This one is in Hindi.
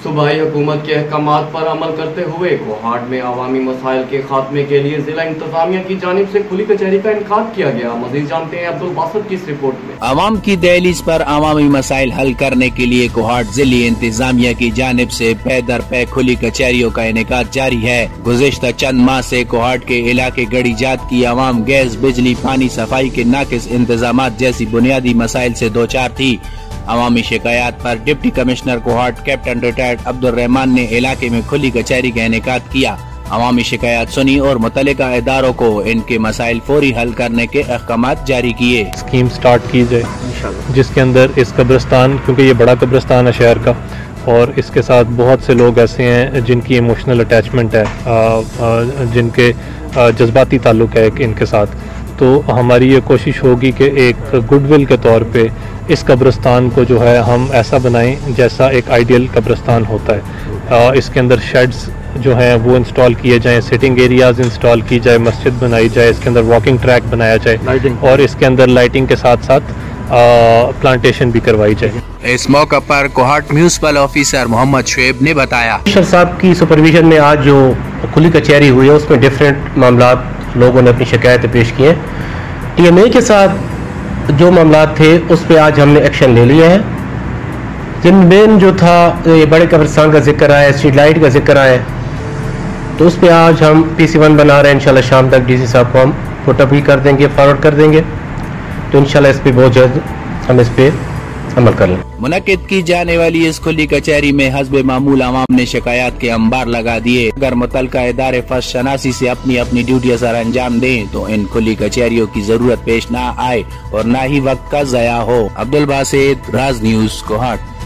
सूबाई हुकूमत के अहकामात पर अमल करते हुए कोहाट में अवामी मसाइल के खात्मे के लिए जिला इंतजामिया की जानिब से खुली कचहरी का इनेकाद किया गया। मजीद जानते हैं अब्दुल बासित की इस रिपोर्ट में। आवाम की दहलीज पर अवामी मसाइल हल करने के लिए कोहाट जिली इंतजामिया की जानिब से पै दर पै खुली कचहरियों का इनेकाद जारी है। गुज़िश्ता चंद माह से कोहाट के इलाके गड़ी जात की आवाम गैस, बिजली, पानी, सफाई के नाकिस इंतजामात जैसी बुनियादी मसाइल से दो चार थी। अवामी शिकायत पर deputy commissioner Kohat captain retired Abdul Rahman ने इलाके में खुली कचहरी का इनेकाद किया। अवामी शिकायत सुनी और मुतल्लिका इदारों को इनके मसाइल फौरी हल करने के अहकामात जारी किए। स्कीम स्टार्ट की जाए जिसके अंदर इस कब्रिस्तान, क्योंकि ये बड़ा कब्रिस्तान है शहर का और इसके साथ बहुत से लोग ऐसे हैं जिनकी इमोशनल अटैचमेंट है, जिनके जज्बाती ताल्लुक है इनके साथ, तो हमारी ये कोशिश होगी कि एक गुडविल के तौर पे इस कब्रिस्तान को जो है हम ऐसा बनाएं जैसा एक आइडियल कब्रिस्तान होता है। इसके अंदर शेड्स जो हैं वो इंस्टॉल किए जाएं, सिटिंग एरियाज इंस्टॉल की जाए, मस्जिद बनाई जाए, इसके अंदर वॉकिंग ट्रैक बनाया जाए और इसके अंदर लाइटिंग के साथ साथ प्लांटेशन भी करवाई जाए। इस मौका पर कोहाट म्यूनिसिपल ऑफिसर मोहम्मद शुएब ने बताया, कमिश्नर साहब की सुपरविजन में आज जो खुली कचहरी हुई है उसमें डिफरेंट मामला लोगों ने अपनी शिकायतें पेश की हैं। TMA के साथ जो मामला थे उस पर आज हमने एक्शन ले लिया है। जिनमें जो था ये बड़े कब्रिस्तान का जिक्र आया, स्ट्रीट लाइट का जिक्र आया, तो उस पर आज हम PC1 बना रहे हैं। इंशाल्लाह शाम तक DC साहब को हम पुटअप भी कर देंगे, फॉरवर्ड कर देंगे, तो इंशाल्लाह इस पर बहुत जल्द हम इस पर अमल कर लें। मुनक्किद की जाने वाली इस खुली कचहरी में हस्बे मामूल अवाम ने शिकायत के अंबार लगा दिए। अगर मुतल्लिका इदारे फर्स्ट शनासी से अपनी अपनी ड्यूटी सर अंजाम दें तो इन खुली कचहरियों की जरूरत पेश न आए और न ही वक्त का ज़या हो। अब्दुल बासित, राज न्यूज़, कोहाट।